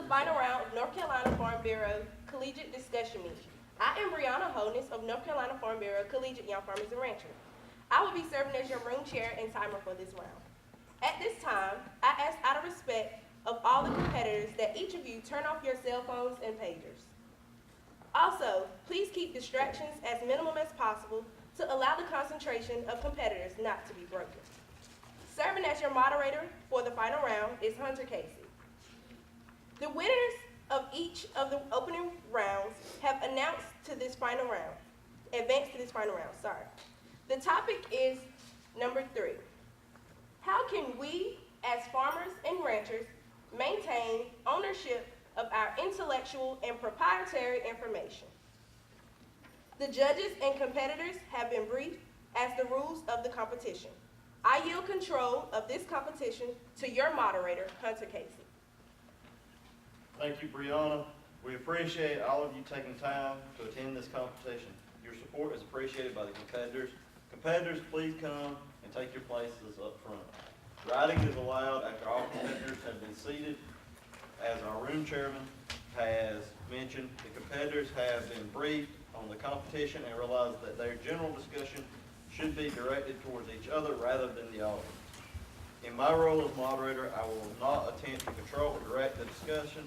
final round of North Carolina Farm Bureau Collegiate Discussion Meeting. I am Brianna Holness of North Carolina Farm Bureau Collegiate Young Farmers and Ranchers. I will be serving as your room chair and timer for this round. At this time, I ask out of respect of all the competitors that each of you turn off your cell phones and pagers. Also, please keep distractions as minimum as possible to allow the concentration of competitors not to be broken. Serving as your moderator for the final round is Hunter Casey. The winners of each of the opening rounds have advanced to this final round. The topic is number 3. How can we, as farmers and ranchers, maintain ownership of our intellectual and proprietary information? The judges and competitors have been briefed as the rules of the competition. I yield control of this competition to your moderator, Hunter Casey. Thank you, Brianna. We appreciate all of you taking time to attend this competition. Your support is appreciated by the competitors. Competitors, please come and take your places up front. Writing is allowed after all competitors have been seated. As our room chairman has mentioned, the competitors have been briefed on the competition and realize that their general discussion should be directed towards each other rather than the audience. In my role as moderator, I will not attempt to control or direct the discussion.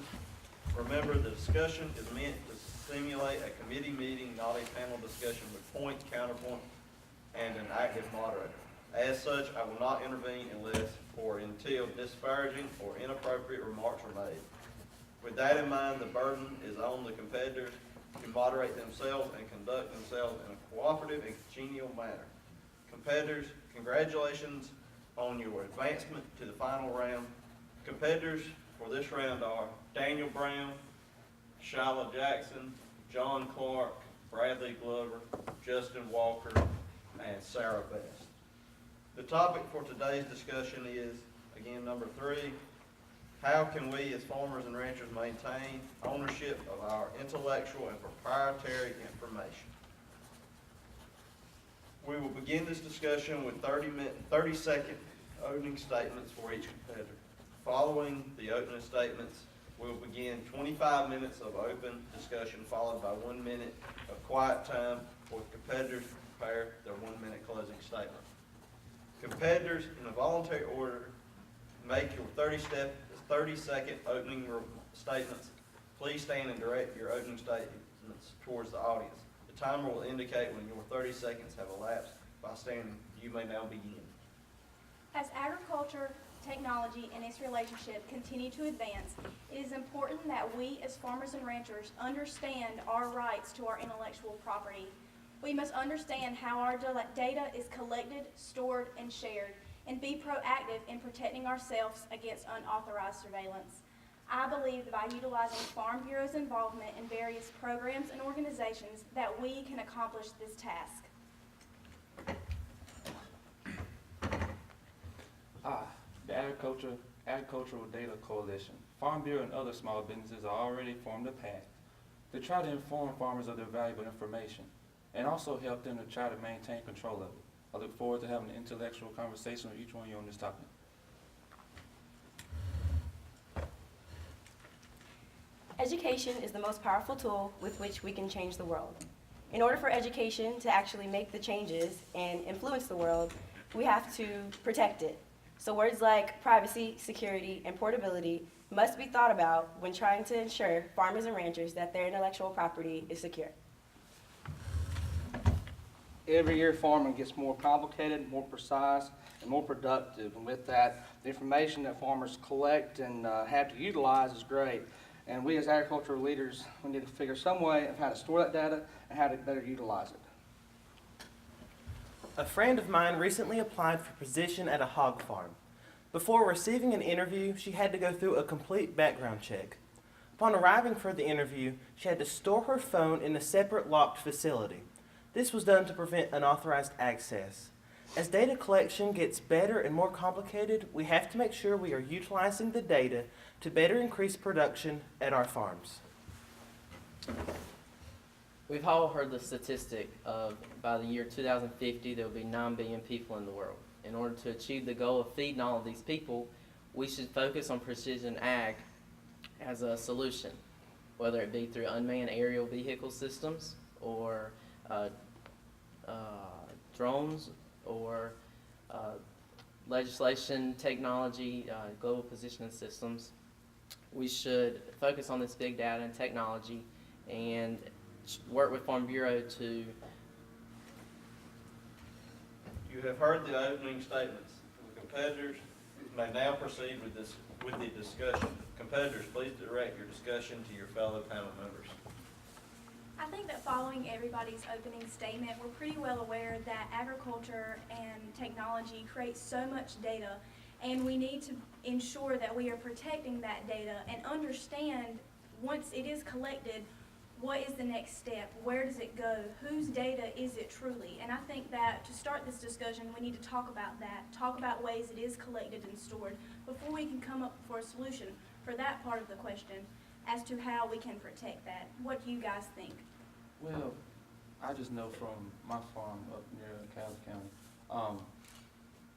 Remember, the discussion is meant to simulate a committee meeting, not a panel discussion with point, counterpoint, and an active moderator. As such, I will not intervene unless or until disparaging or inappropriate remarks are made. With that in mind, the burden is on the competitors to moderate themselves and conduct themselves in a cooperative and congenial manner. Competitors, congratulations on your advancement to the final round. Competitors for this round are Daniel Brown, Shyla Jackson, John Clark, Bradley Glover, Justin Walker, and Sarah Best. The topic for today's discussion is, again, number 3, how can we as farmers and ranchers maintain ownership of our intellectual and proprietary information? We will begin this discussion with 30-second opening statements for each competitor. Following the opening statements, we will begin 25 minutes of open discussion followed by 1 minute of quiet time for competitors to prepare their 1-minute closing statement. Competitors, in a voluntary order, make your 30-second opening statements. Please stand and direct your opening statements towards the audience. The timer will indicate when your 30 seconds have elapsed. By standing, you may now begin. As agriculture, technology, and its relationship continue to advance, it is important that we as farmers and ranchers understand our rights to our intellectual property. We must understand how our data is collected, stored, and shared, and be proactive in protecting ourselves against unauthorized surveillance. I believe that by utilizing Farm Bureau's involvement in various programs and organizations that we can accomplish this task. The Agricultural Data Coalition. Farm Bureau and other small businesses are already formed a pact to try to inform farmers of their valuable information and also help them to try to maintain control of it. I look forward to having an intellectual conversation with each one of you on this topic. Education is the most powerful tool with which we can change the world. In order for education to actually make the changes and influence the world, we have to protect it. So words like privacy, security, and portability must be thought about when trying to ensure farmers and ranchers that their intellectual property is secure. Every year farming gets more complicated, more precise, and more productive. And with that, the information that farmers collect and have to utilize is great. And we as agricultural leaders, we need to figure some way of how to store that data and how to better utilize it. A friend of mine recently applied for a position at a hog farm. Before receiving an interview, she had to go through a complete background check. Upon arriving for the interview, she had to store her phone in a separate locked facility. This was done to prevent unauthorized access. As data collection gets better and more complicated, we have to make sure we are utilizing the data to better increase production at our farms. We've all heard the statistic of by the year 2050 there will be 9 billion people in the world. In order to achieve the goal of feeding all of these people, we should focus on precision ag as a solution, whether it be through unmanned aerial vehicle systems or drones or legislation, technology, global positioning systems. We should focus on this big data and technology and work with Farm Bureau to. You have heard the opening statements. The competitors may now proceed with the discussion. Competitors, please direct your discussion to your fellow panel members. I think that following everybody's opening statement, we're pretty well aware that agriculture and technology creates so much data, and we need to ensure that we are protecting that data and understand, once it is collected, what is the next step? Where does it go? Whose data is it truly? And I think that to start this discussion, we need to talk about that, talk about ways it is collected and stored before we can come up for a solution for that part of the question as to how we can protect that. What do you guys think? Well, I just know from my farm up near Cowles County,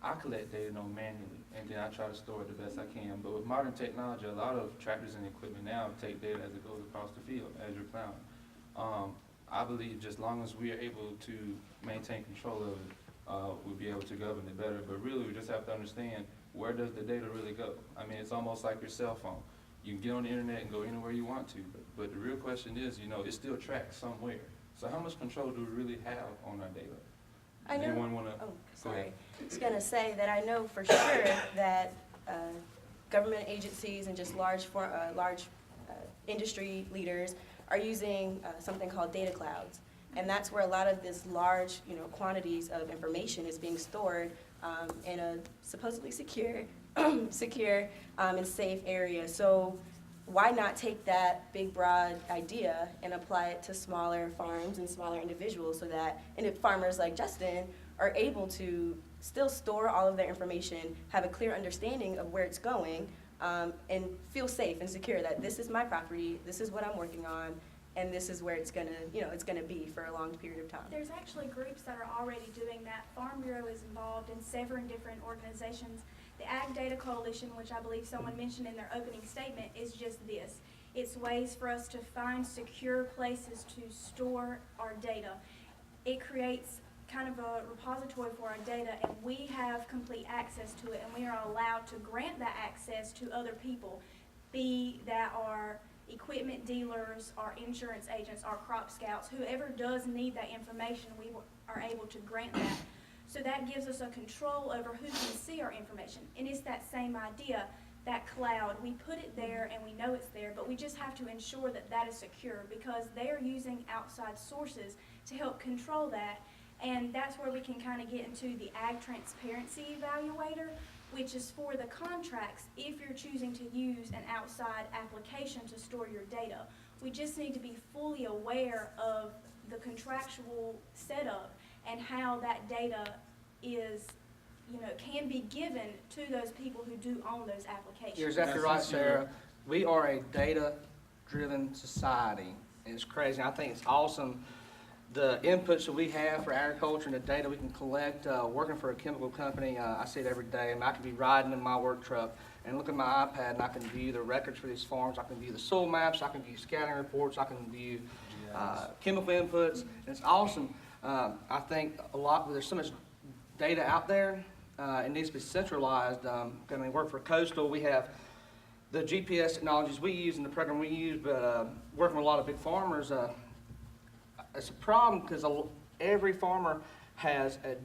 I collect data manually, and then I try to store it the best I can. But with modern technology, a lot of tractors and equipment now take data as it goes across the field, as you're plowing. I believe just long as we are able to maintain control of it, we'll be able to govern it better. But really, we just have to understand, where does the data really go? I mean, it's almost like your cell phone. You can get on the internet and go anywhere you want to, but the real question is, it's still tracked somewhere. So how much control do we really have on our data? I Does know. anyone want to? Oh, Go ahead. sorry. I was going to say that I know for sure that government agencies and just large industry leaders are using something called data clouds. And that's where a lot of this large, quantities of information is being stored in a supposedly secure, and safe area. So why not take that big, broad idea and apply it to smaller farms and smaller individuals so that farmers like Justin are able to still store all of their information, have a clear understanding of where it's going, and feel safe and secure that this is my property, this is what I'm working on, and this is where it's gonna be for a long period of time. There's actually groups that are already doing that. Farm Bureau is involved in several different organizations. The Ag Data Coalition, which I believe someone mentioned in their opening statement, is just this. It's ways for us to find secure places to store our data. It creates kind of a repository for our data, and we have complete access to it, and we are allowed to grant that access to other people, be that our equipment dealers, our insurance agents, our crop scouts, whoever does need that information, we are able to grant that. So that gives us a control over who can see our information. And it's that same idea, that cloud. We put it there and we know it's there, but we just have to ensure that that is secure, because they are using outside sources to help control that. And that's where we can kind of get into the Ag Transparency Evaluator, which is for the contracts if you're choosing to use an outside application to store your data. We just need to be fully aware of the contractual setup and how that data is, can be given to those people who do own those applications. You're exactly right, Sarah. We are a data-driven society, and it's crazy. I think it's awesome, the inputs that we have for agriculture and the data we can collect. Working for a chemical company, I see it every day. I could be riding in my work truck and look at my iPad, and I can view the records for these farms. I can view the soil maps. I can view scouting reports. I can view chemical inputs. And it's awesome. I think there's so much data out there. It needs to be centralized. Work for Coastal, we have the GPS technologies we use in the program we use, but working with a lot of big farmers, it's a problem because every farmer has a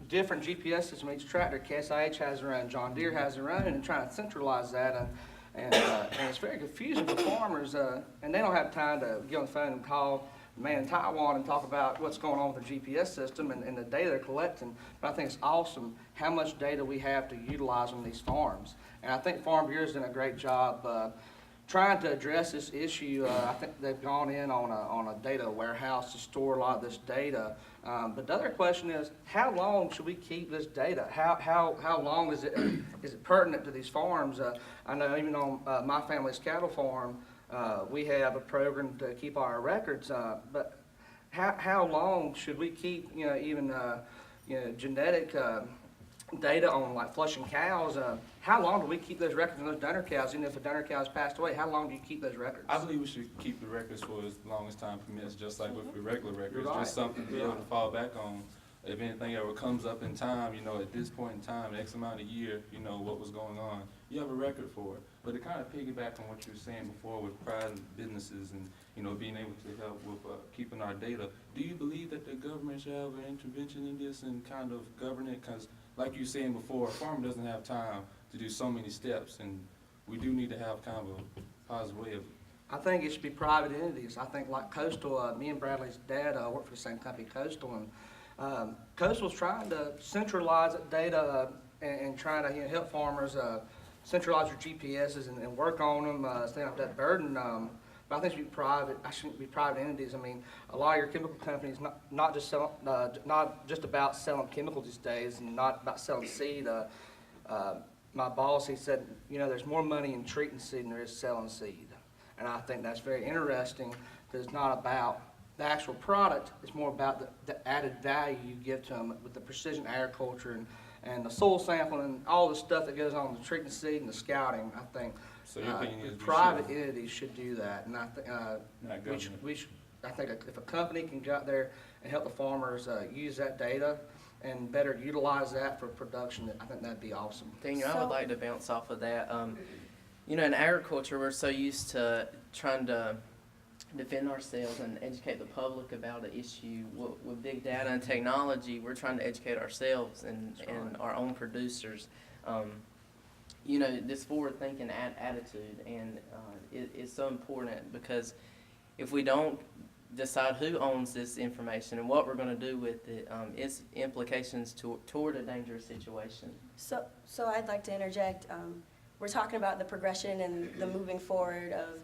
different GPS system. Each tractor, Case IH has their own, John Deere has their own, and trying to centralize that, and it's very confusing for farmers, and they don't have time to get on the phone and call the man in Taiwan and talk about what's going on with their GPS system and the data they're collecting. But I think it's awesome how much data we have to utilize on these farms. And I think Farm Bureau's done a great job trying to address this issue. I think they've gone in on a data warehouse to store a lot of this data. But the other question is, how long should we keep this data? How long is it pertinent to these farms? I know even on my family's cattle farm, we have a program to keep our records, but how long should we keep, even genetic data on like flushing cows? how long do we keep those records on those donor cows? Even if a donor cow's passed away, how long do you keep those records? I believe we should keep the records for as long as time permits, just like with the regular records. You're right. Just something to be able to fall back on. If anything ever comes up in time, at this point in time, X amount of year, what was going on, you have a record for it. But to kind of piggyback on what you were saying before with private businesses and, being able to help with keeping our data, do you believe that the government should have an intervention in this and kind of govern it? Because like you were saying before, a farmer doesn't have time to do so many steps, and we do need to have kind of a positive way of. I think it should be private entities. I think like Coastal, me and Bradley's dad work for the same company, Coastal, and Coastal's trying to centralize that data and trying to help farmers centralize their GPSs and work on them, stand up that burden. But I think it should be private. I shouldn't be private entities. I mean, a lot of your chemical companies not just about selling chemicals these days, and not about selling seed. My boss, he said, there's more money in treating seed than there is selling seed. And I think that's very interesting, because it's not about the actual product, it's more about the added value you give to them with the precision agriculture and the soil sampling and all the stuff that goes on with the treating seed and the scouting. I think So your opinion is we private should- entities should do that. And I think Not government. I think if a company can go out there and help the farmers use that data and better utilize that for production, I think that'd be awesome. Daniel, I would So- like to bounce off of that. In agriculture, we're so used to trying to defend ourselves and educate the public about an issue. With big data and technology, we're trying to educate ourselves and our own producers. This forward-thinking attitude, and it's so important, because if we don't decide who owns this information and what we're going to do with it, its implications toward a dangerous situation. So I'd like to interject. We're talking about the progression and the moving forward of,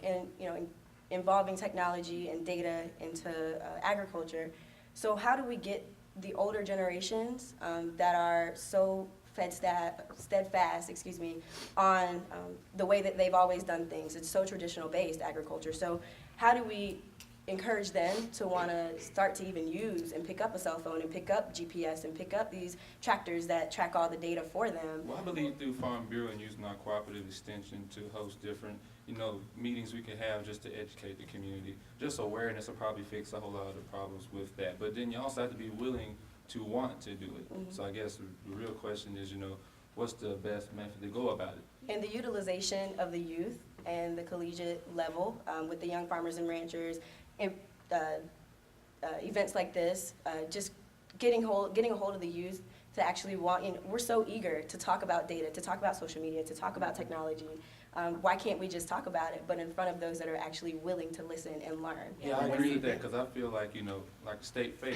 involving technology and data into agriculture. So how do we get the older generations that are so steadfast, on the way that they've always done things? It's so traditional based agriculture. So how do we encourage them to want to start to even use and pick up a cell phone and pick up GPS and pick up these tractors that track all the data for them? Well, I believe through Farm Bureau and using our cooperative extension to host different, meetings we can have just to educate the community. Just awareness will probably fix a whole lot of the problems with that. But then you also have to be willing to want to do it. Mhm. So I guess the real question is, what's the best method to go about it? And the utilization of the youth and the collegiate level with the young farmers and ranchers, and events like this, just getting a hold of the youth to actually we're so eager to talk about data, to talk about social media, to talk about technology. Why can't we just talk about it, but in front of those that are actually willing to listen and learn? Yeah, I agree with that, because I feel like, like state fair,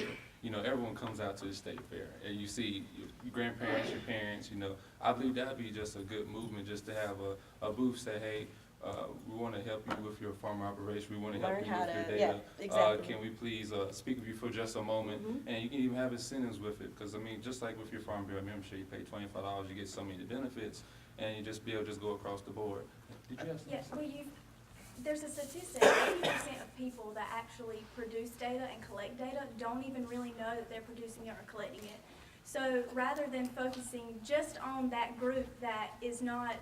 everyone comes out to the state fair, and you see your grandparents, your parents, I believe that'd be just a good movement, just to have a booth say, hey, we want to help you with your farm operation, we want to help Learn you how with your to- data. yeah, exactly. Can we please speak with you for just a moment? Mhm. And you can even have incentives with it, because just like with your Farm Bureau membership, you pay $25, you get so many benefits, and you just be able to just go across the board. Did you have something? Yes, there's a statistic, 80% of people that actually produce data and collect data don't even really know that they're producing it or collecting it. So rather than focusing just on that group that is not,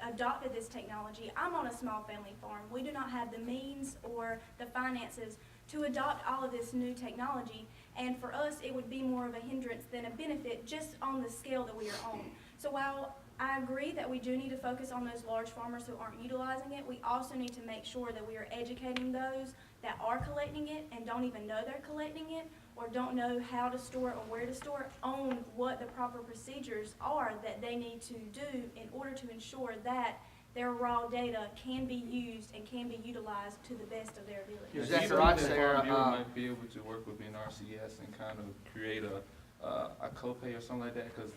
adopted this technology, I'm on a small family farm. We do not have the means or the finances to adopt all of this new technology, and for us, it would be more of a hindrance than a benefit just on the scale that we are on. So while I agree that we do need to focus on those large farmers who aren't utilizing it, we also need to make sure that we are educating those that are collecting it and don't even know they're collecting it, or don't know how to store it or where to store it, on what the proper procedures are that they need to do in order to ensure that their raw data can be used and can be utilized to the best of their ability. You're Do you exactly believe right, that Sarah. Farm Bureau might be able to work with NRCS and kind of create a copay or something like that? Because,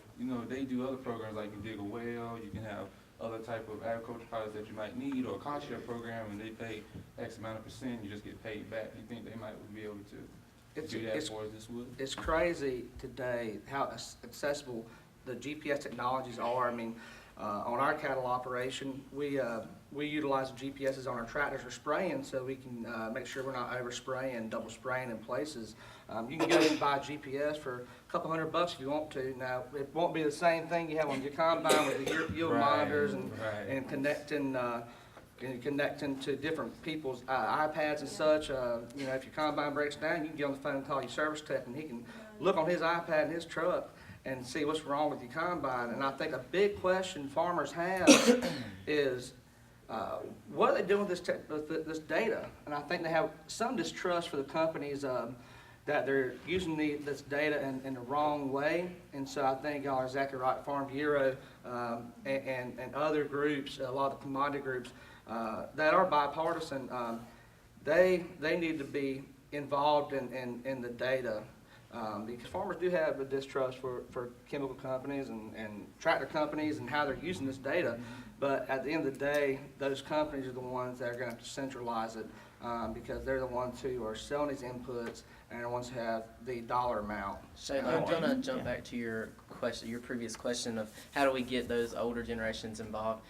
they do other programs, like you can dig a well, you can have other type of agricultural products that you might need, or a cost share program, and they pay X amount of percent, you just get paid back. You think they might be able to do that for this wood? It's crazy today how accessible the GPS technologies are. I mean, on our cattle operation, we we utilize GPSs on our tractors for spraying so we can make sure we're not overspraying, double spraying in places. You can go and buy GPS for a couple $100 if you want to. Now, it won't be the same thing you have on your combine with the yield Right, monitors right. and connecting to different people's iPads and such. You know, if your combine breaks down, you can get on the phone and call your service tech, and he can look on his iPad in his truck and see what's wrong with your combine. And I think a big question farmers have is, what are they doing with this data? And I think they have some distrust for the companies that they're using this data in the wrong way. And so I think y'all are exactly right. Farm Bureau and other groups, a lot of the commodity groups that are bipartisan, they need to be involved in the data. Because farmers do have a distrust for chemical companies and tractor companies and how they're using this data. But at the end of the day, those companies are the ones that are going to have to centralize it because they're the ones who are selling these inputs and they're the ones who have the dollar amount. Shayla, I'm gonna jump back to your question, your previous question of how do we get those older generations involved.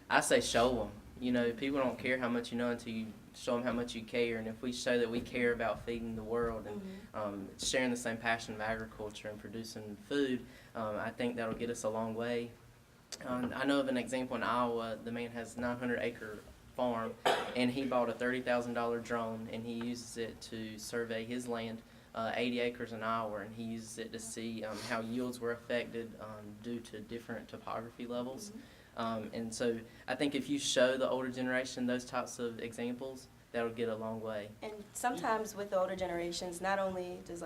I say show them. You know, people don't care how much you know until you show them how much you care. And if we show that we care about feeding the world and sharing the same passion of agriculture and producing food, I think that'll get us a long way. I know of an example in Iowa. The man has 900-acre farm, and he bought a $30,000 drone, and he uses it to survey his land, 80 acres an hour, and he uses it to see how yields were affected due to different topography levels. And so I think if you show the older generation those types of examples, that'll get a long way. And sometimes with the older generations, not only does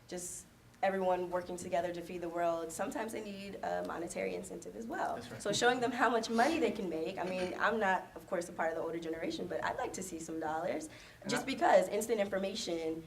just everyone working together to feed the world, sometimes they need a monetary incentive as well. That's right. So showing them how much money they can make. I mean, I'm not, of course, a part of the older generation, but I'd like to see some dollars. Just because instant information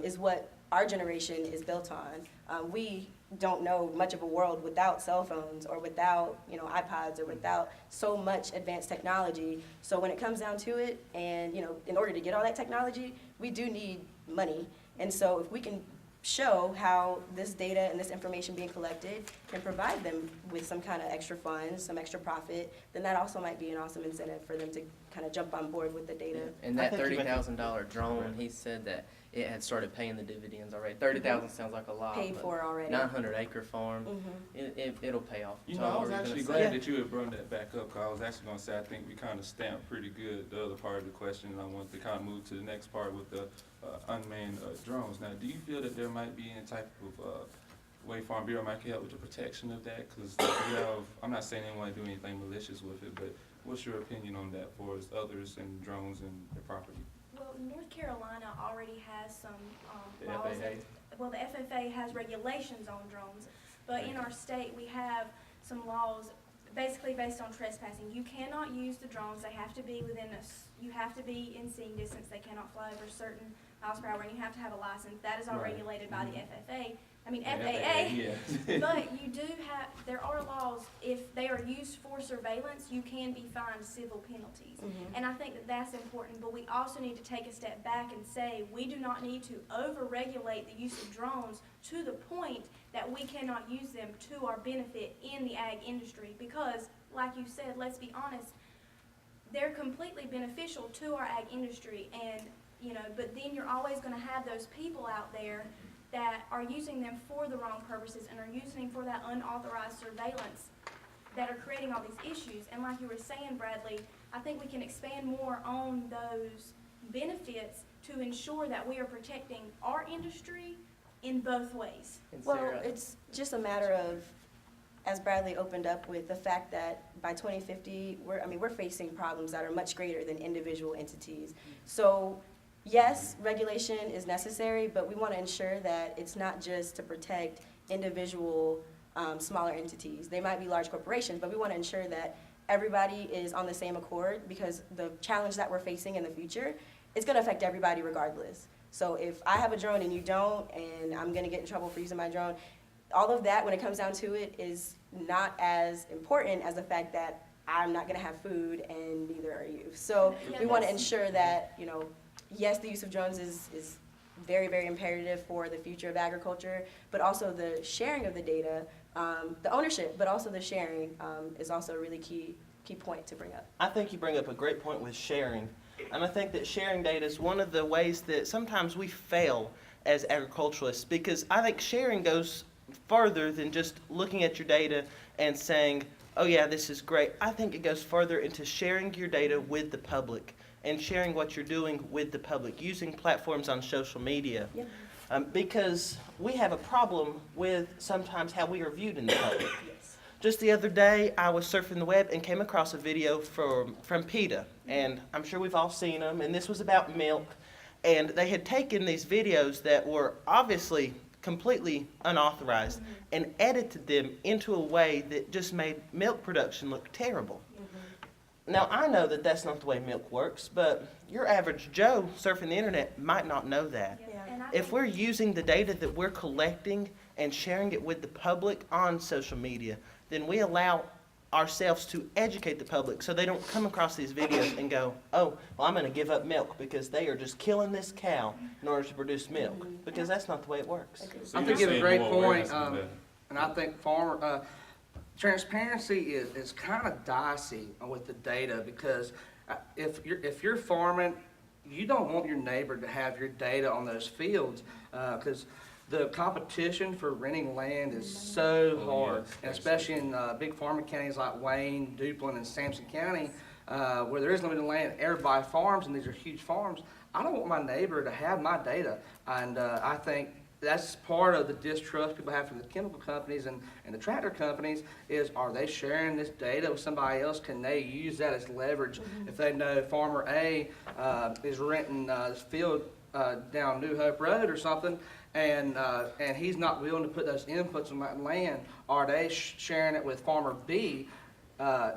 is what our generation is built on. We don't know much of a world without cell phones or without, iPods or without so much advanced technology. So when it comes down to it, and, in order to get all that technology, we do need money. And so if we can show how this data and this information being collected can provide them with some kind of extra funds, some extra profit, then that also might be an awesome incentive for them to kind of jump on board with the data. And I that think you make $30,000 drone, he said that it had started paying the dividends already. 30,000 sounds like a lot. Paid but for already. 900-acre farm, it'll pay off. You So know, I what was were you actually gonna say? glad that you had brought that back up, because I was actually going to say I think we kind of stamped pretty good the other part of the question, and I wanted to kind of move to the next part with the unmanned drones. Now, do you feel that there might be any type of way Farm Bureau might help with the protection of that? Because I'm not saying anyone do anything malicious with it, but what's your opinion on that for others and drones and their property? Well, North Carolina already has some The laws. FAA? Well, the FFA has regulations on drones, but in our state, we have some laws basically based on trespassing. You cannot use the drones. They have to be you have to be in seeing distance. They cannot fly over certain miles per hour, and you have to have a license. That is all Right. regulated by the FAA. The FAA. yeah. But you do have, there are laws, if they are used for surveillance, you can be fined civil penalties. And I think that that's important, but we also need to take a step back and say, we do not need to over-regulate the use of drones to the point that we cannot use them to our benefit in the ag industry. Because, like you said, let's be honest, they're completely beneficial to our ag industry, and, but then you're always gonna have those people out there that are using them for the wrong purposes and are using them for that unauthorized surveillance that are creating all these issues. And like you were saying, Bradley, I think we can expand more on those benefits to ensure that we are protecting our industry in both ways. And Well, Sarah, it's just a matter of, as Bradley opened up with, the fact that by 2050, we're facing problems that are much greater than individual entities. So yes, regulation is necessary, but we want to ensure that it's not just to protect individual smaller entities. They might be large corporations, but we want to ensure that everybody is on the same accord, because the challenge that we're facing in the future is going to affect everybody regardless. So if I have a drone and you don't, and I'm going to get in trouble for using my drone, all of that, when it comes down to it, is not as important as the fact that I'm not going to have food and neither are you. So we want to ensure that, yes, the use of drones is very, very imperative for the future of agriculture, but also the sharing of the data, the ownership, but also the sharing is also really key key point to bring up. I think you bring up a great point with sharing. And I think that sharing data is one of the ways that sometimes we fail as agriculturalists, because I think sharing goes further than just looking at your data and saying, oh yeah, this is great. I think it goes further into sharing your data with the public and sharing what you're doing with the public, using platforms on social media. Yep. Because we have a problem with sometimes how we are viewed in the public. Just the other day, I was surfing the web and came across a video from PETA, and I'm sure we've all seen them, and this was about milk, and they had taken these videos that were obviously completely unauthorized and edited them into a way that just made milk production look terrible. Now, I know that that's not the way milk works, but your average Joe surfing the internet might not know that. And I If think- we're using the data that we're collecting and sharing it with the public on social media, then we allow ourselves to educate the public so they don't come across these videos and go, oh, well, I'm going to give up milk because they are just killing this cow in order to produce milk, because that's not the way it works. So I you're think you have a saying great more point, awareness on that. and I think transparency is kind of dicey with the data, because if you're farming, you don't want your neighbor to have your data on those fields, because the competition for renting land is so hard, yes, and especially in big farming counties like Wayne, Duplin, and Sampson County, where there is limited land, everybody farms, and these are huge farms. I don't want my neighbor to have my data, and I think that's part of the distrust people have for the chemical companies and the tractor companies is, are they sharing this data with somebody else? Can they use that as leverage? If they know farmer A is renting this field down New Hope Road or something, and he's not willing to put those inputs on that land, are they sharing it with farmer B?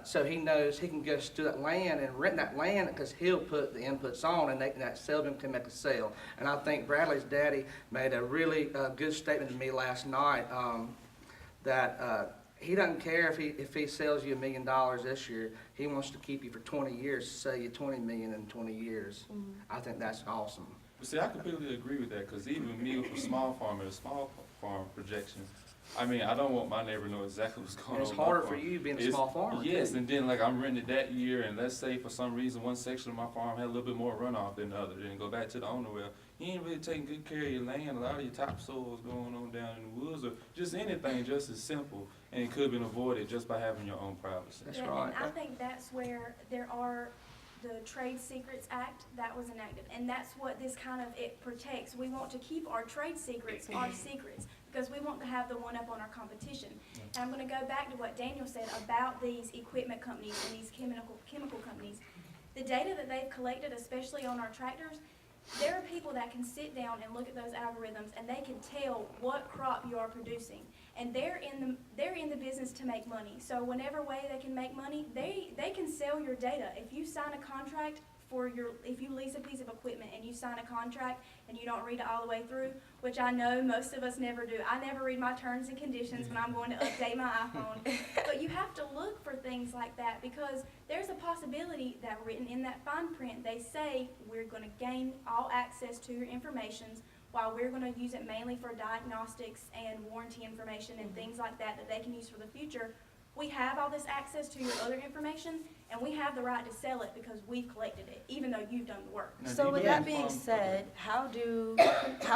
So he knows he can go to that land and rent that land because he'll put the inputs on, and that salesman can make a sale. And I think Bradley's daddy made a really good statement to me last night, that he doesn't care if he sells you $1 million this year. He wants to keep you for 20 years, sell you $20 million in 20 years. I think that's awesome. But see, I completely agree with that, because even me with a small farm projections, I mean, I don't want my neighbor to know exactly what's going on. And it's with my harder farm. for you being a It's- small farmer. Yes, too. and then like I'm renting that year, and let's say for some reason one section of my farm had a little bit more runoff than the other, then go back to the owner, well, you ain't really taking good care of your land, a lot of your topsoil is going on down in the woods, or just anything just as simple, and it could have been avoided just by having your own privacy. That's Yeah, right. and I think that's where there are the Trade Secrets Act that was enacted, and that's what this kind of, it protects. We want to keep our trade secrets our secrets, because we want to have the one up on our competition. And I'm gonna go back to what Daniel said about these equipment companies and these chemical companies. The data that they've collected, especially on our tractors, there are people that can sit down and look at those algorithms, and they can tell what crop you are producing. And they're in the business to make money. So whenever way they can make money, they can sell your data. If you sign a contract if you lease a piece of equipment and you sign a contract and you don't read it all the way through, which I know most of us never do. I never read my terms and conditions when I'm going to update my iPhone. But you have to look for things like that, because there's a possibility that written in that fine print, they say we're going to gain all access to your information, while we're going to use it mainly for diagnostics and warranty information and things like that they can use for the future. We have all this access to your other information, and we have the right to sell it because we've collected it, even though you've done the work. Now, So do with you that have being farm- said, how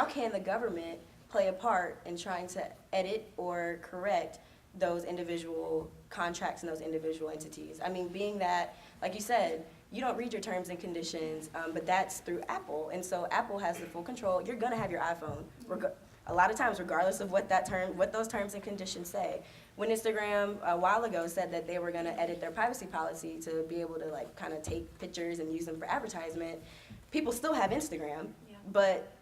can the government play a part in trying to edit or correct those individual contracts and those individual entities? I mean, being that, like you said, you don't read your terms and conditions, but that's through Apple, and so Apple has the full control. You're gonna have your iPhone, a lot of times, regardless of what those terms and conditions say. When Instagram a while ago said that they were gonna edit their privacy policy to be able to like kind of take pictures and use them for advertisement, people still have Instagram, Yeah. but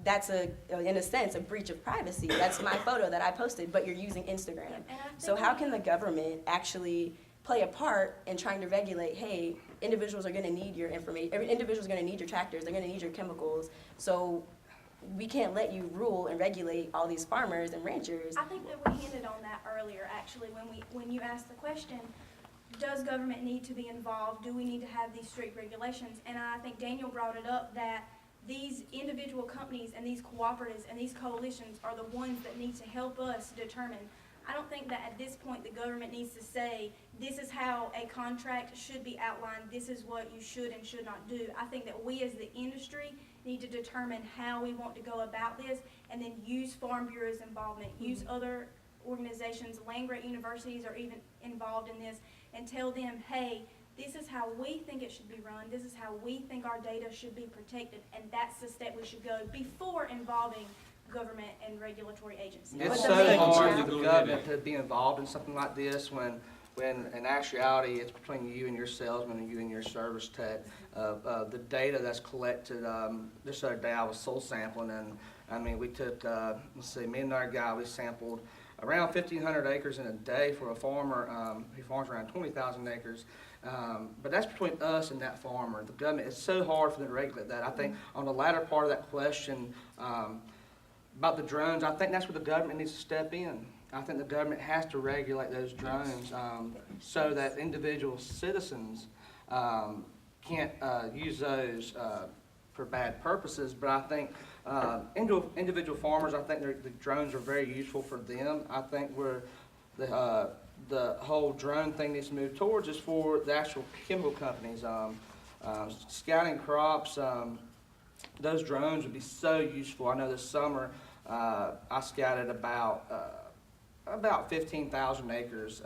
that's in a sense, a breach of privacy. That's my photo that I posted, but you're using Instagram. And I So think how can the government actually play a part in trying to regulate, hey, individuals are gonna need your information, every individual's gonna need your tractors, they're gonna need your chemicals, so we can't let you rule and regulate all these farmers and ranchers. I think that we hinted on that earlier, actually, when you asked the question, does government need to be involved? Do we need to have these strict regulations? And I think Daniel brought it up that these individual companies and these cooperatives and these coalitions are the ones that need to help us determine I don't think that at this point the government needs to say, this is how a contract should be outlined, this is what you should and should not do. I think that we as the industry need to determine how we want to go about this, and then use Farm Bureau's involvement, use other organizations, land-grant universities are even involved in this, and tell them, hey, this is how we think it should be run, this is how we think our data should be protected, and that's the step we should go before involving government and regulatory agencies. It's But so the main hard challenge- for the government to be involved in something like this when in actuality, it's between you and your salesman and you and your service tech. The data that's collected, just the other day I was soul sampling, and I mean, we took, let's see, me and our guy, we sampled around 1,500 acres in a day for a farmer. He farms around 20,000 acres. But that's between us and that farmer. The government, it's so hard for them to regulate that. I think on the latter part of that question, about the drones, I think that's where the government needs to step in. I think the government has to regulate those drones so that individual citizens can't use those for bad purposes. But I think individual farmers, I think the drones are very useful for them. I think where the whole drone thing needs to move towards is for the actual chemical companies. Scouting crops, those drones would be so useful. I know this summer I scouted about 15,000 acres.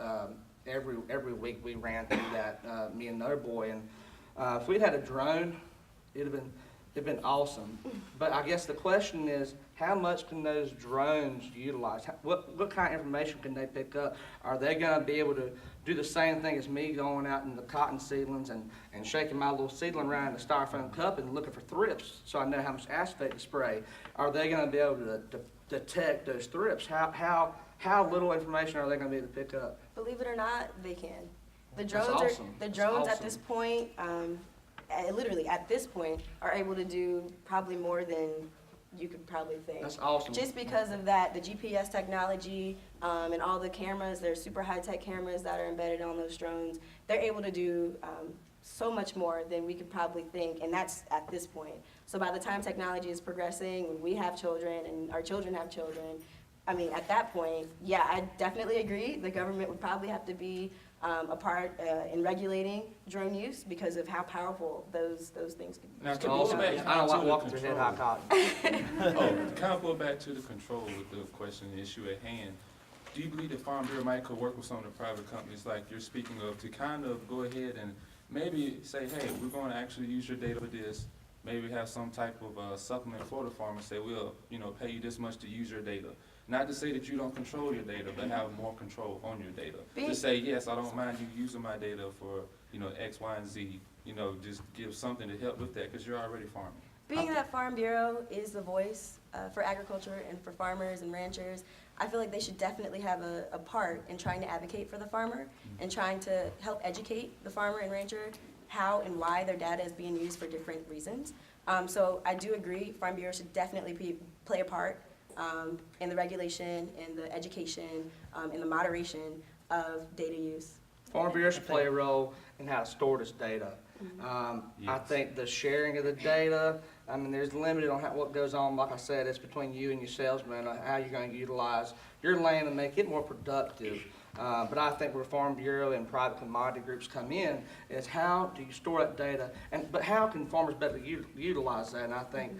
Every week we ran through that, me and another boy, and if we'd had a drone, it'd been awesome. But I guess the question is, how much can those drones utilize? What kind of information can they pick up? Are they going to be able to do the same thing as me going out in the cotton seedlings and shaking my little seedling around in a styrofoam cup and looking for thrips so I know how much acephate to spray? Are they going to be able to detect those thrips? How little information are they going to be able to pick up? Believe it or not, they can. The That's drones awesome. the That's drones at awesome. this point, literally at this point, are able to do probably more than you could probably think. That's awesome. Just because of that, the GPS technology and all the cameras, there's super high-tech cameras that are embedded on those drones. They're able to do so much more than we could probably think, and that's at this point. So by the time technology is progressing, when we have children and our children have children, I mean, at that point, yeah, I definitely agree. The government would probably have to be a part in regulating drone use because of how powerful those things can be. Now, It's to go awesome. back I don't to like the walking through head high control. cotton. Kind of pull back to the control with the question, the issue at hand. Do you believe the Farm Bureau might could work with some of the private companies like you're speaking of to kind of go ahead and maybe say, hey, we're going to actually use your data for this. Maybe have some type of supplement for the farmer. Say we'll, pay you this much to use your data. Not to say that you don't control your data, but have more control on your data. To say, yes, I don't mind you using my data for, X, Y, and Z. Just give something to help with that because you're already farming. Being that Farm Bureau is the voice for agriculture and for farmers and ranchers, I feel like they should definitely have a part in trying to advocate for the farmer and trying to help educate the farmer and rancher how and why their data is being used for different reasons. So I do agree, Farm Bureau should definitely play a part in the regulation, in the education, in the moderation of data use. Farm Bureau should play a role in how to store this data. I Yes. think the sharing of the data, there's limited on what goes on. Like I said, it's between you and your salesman, on how you're going to utilize your land and make it more productive. But I think where Farm Bureau and private commodity groups come in is how do you store that data, but how can farmers better utilize that? And I think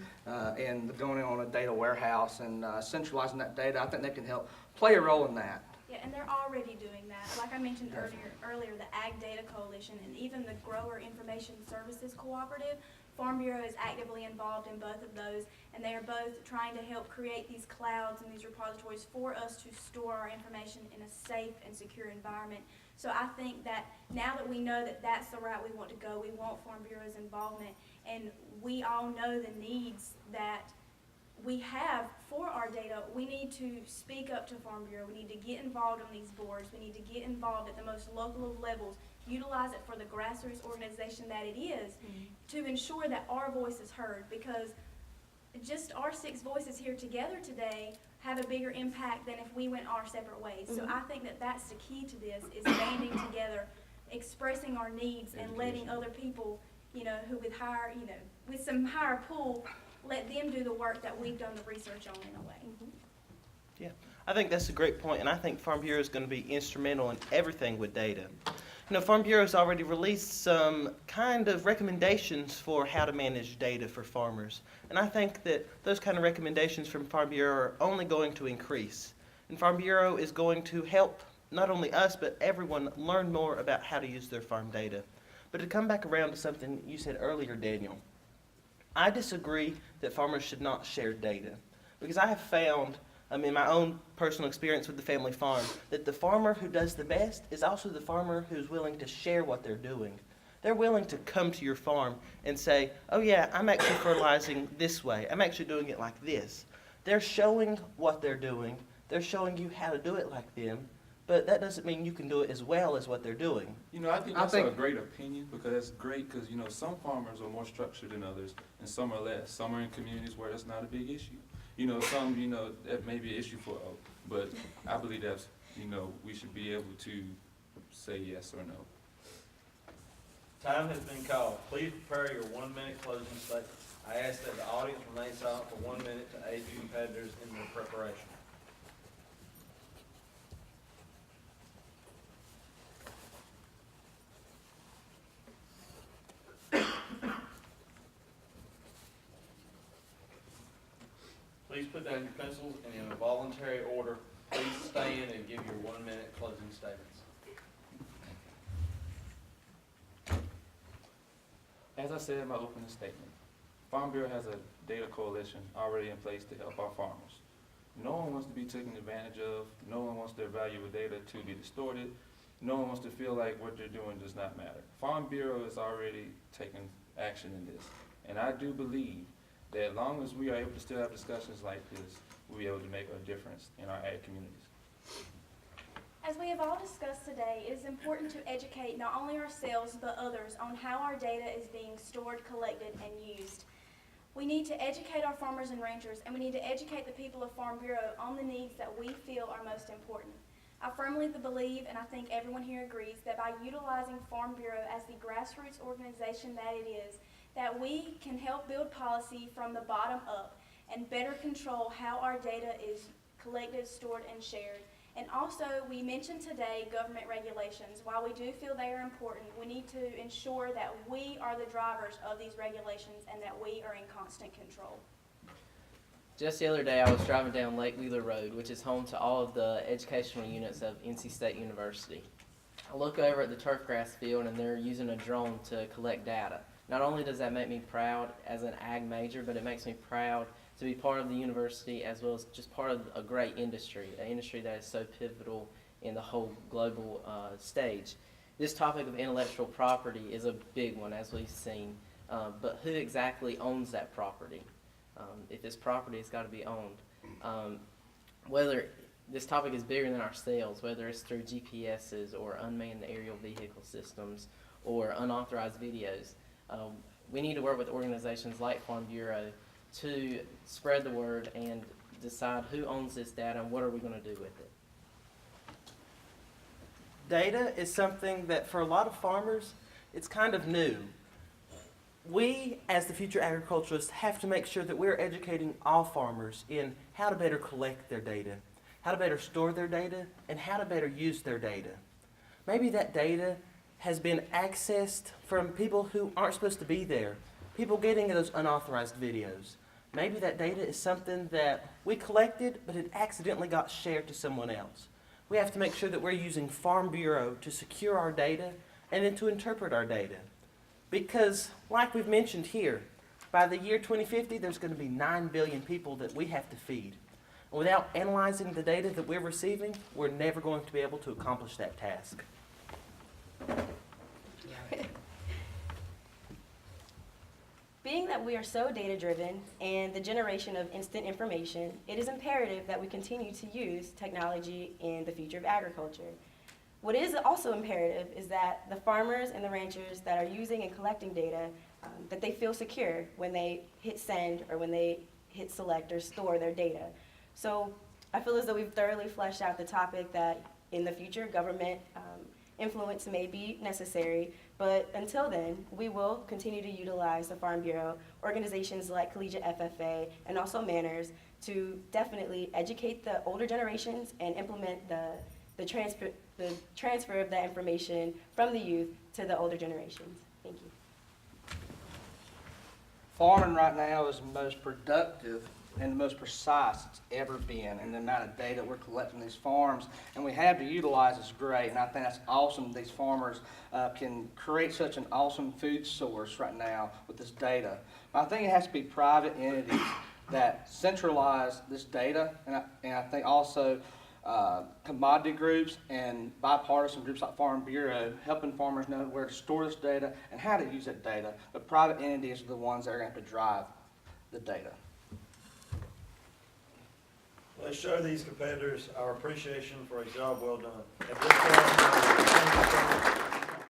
in going on a data warehouse and centralizing that data, I think they can help play a role in that. Yeah, and they're already doing that. Like I mentioned earlier, the Ag Data Coalition and even the Grower Information Services Cooperative, Farm Bureau is actively involved in both of those, and they are both trying to help create these clouds and these repositories for us to store our information in a safe and secure environment. So I think that now that we know that that's the route we want to go, we want Farm Bureau's involvement, and we all know the needs that we have for our data. We need to speak up to Farm Bureau. We need to get involved on these boards. We need to get involved at the most local of levels, utilize it for the grassroots organization that it is, to ensure that our voice is heard, because just our 6 voices here together today have a bigger impact than if we went our separate ways. So I think that that's the key to this, is banding together, expressing our needs, and letting other people, who with some higher pull, let them do the work that we've done the research on in a way. I think that's a great point, and I think Farm Bureau is going to be instrumental in everything with data. You know, Farm Bureau has already released some kind of recommendations for how to manage data for farmers, and I think that those kind of recommendations from Farm Bureau are only going to increase. And Farm Bureau is going to help not only us, but everyone learn more about how to use their farm data. But to come back around to something you said earlier, Daniel, I disagree that farmers should not share data, because I have found in my own personal experience with the family farm, that the farmer who does the best is also the farmer who's willing to share what they're doing. They're willing to come to your farm and say, oh yeah, I'm actually fertilizing this way. I'm actually doing it like this. They're showing what they're doing. They're showing you how to do it like them, but that doesn't mean you can do it as well as what they're doing. You know, I think that's a great opinion, because that's great, because, you know, some farmers are more structured than others, and some are less. Some are in communities where that's not a big issue. You know, some, you know, that may be an issue for, but I believe that's, you know, we should be able to say yes or no. Time has been called. Please prepare your 1-minute closing statement. I ask that the audience remain silent for 1 minute to aid your competitors in their preparation. Please put down your pencils and in a voluntary order, please stand and give your 1-minute closing statements. As I said in my opening statement, Farm Bureau has a data coalition already in place to help our farmers. No one wants to be taken advantage of. No one wants their valuable data to be distorted. No one wants to feel like what they're doing does not matter. Farm Bureau is already taking action in this. And I do believe that as long as we are able to still have discussions like this, we'll be able to make a difference in our ag communities. As we have all discussed today, it is important to educate not only ourselves but others on how our data is being stored, collected, and used. We need to educate our farmers and ranchers, and we need to educate the people of Farm Bureau on the needs that we feel are most important. I firmly believe, and I think everyone here agrees, that by utilizing Farm Bureau as the grassroots organization that it is, that we can help build policy from the bottom up and better control how our data is collected, stored, and shared. And also, we mentioned today government regulations. While we do feel they are important, we need to ensure that we are the drivers of these regulations and that we are in constant control. Just the other day, I was driving down Lake Wheeler Road, which is home to all of the educational units of NC State University. I look over at the turf grass field, and they're using a drone to collect data. Not only does that make me proud as an ag major, but it makes me proud to be part of the university as well as just part of a great industry, an industry that is so pivotal in the whole global stage. This topic of intellectual property is a big one, as we've seen, but who exactly owns that property? If it's property, it's got to be owned. Whether this topic is bigger than ourselves, whether it's through GPSs or unmanned aerial vehicle systems or unauthorized videos, we need to work with organizations like Farm Bureau to spread the word and decide who owns this data and what are we going to do with it. Data is something that for a lot of farmers, it's kind of new. We, as the future agriculturists, have to make sure that we're educating all farmers in how to better collect their data, how to better store their data, and how to better use their data. Maybe that data has been accessed from people who aren't supposed to be there, people getting those unauthorized videos. Maybe that data is something that we collected, but it accidentally got shared to someone else. We have to make sure that we're using Farm Bureau to secure our data and then to interpret our data. Because, like we've mentioned here, by the year 2050, there's going to be 9 billion people that we have to feed. And without analyzing the data that we're receiving, we're never going to be able to accomplish that task. Being that we are so data-driven and the generation of instant information, it is imperative that we continue to use technology in the future of agriculture. What is also imperative is that the farmers and the ranchers that are using and collecting data, that they feel secure when they hit send or when they hit select or store their data. So I feel as though we've thoroughly fleshed out the topic that in the future government influence may be necessary, but until then, we will continue to utilize the Farm Bureau, organizations like Collegiate FFA, and also Manners to definitely educate the older generations and implement the transfer of that information from the youth to the older generations. Thank you. Farming right now is the most productive and the most precise it's ever been, and the amount of data we're collecting these farms and we have to utilize is great, and I think that's awesome. These farmers can create such an awesome food source right now with this data. But I think it has to be private entities that centralize this data, and I think also commodity groups and bipartisan groups like Farm Bureau, helping farmers know where to store this data and how to use that data. But private entities are the ones that are going to have to drive the data. Let's show these competitors our appreciation for a job well done. At this time,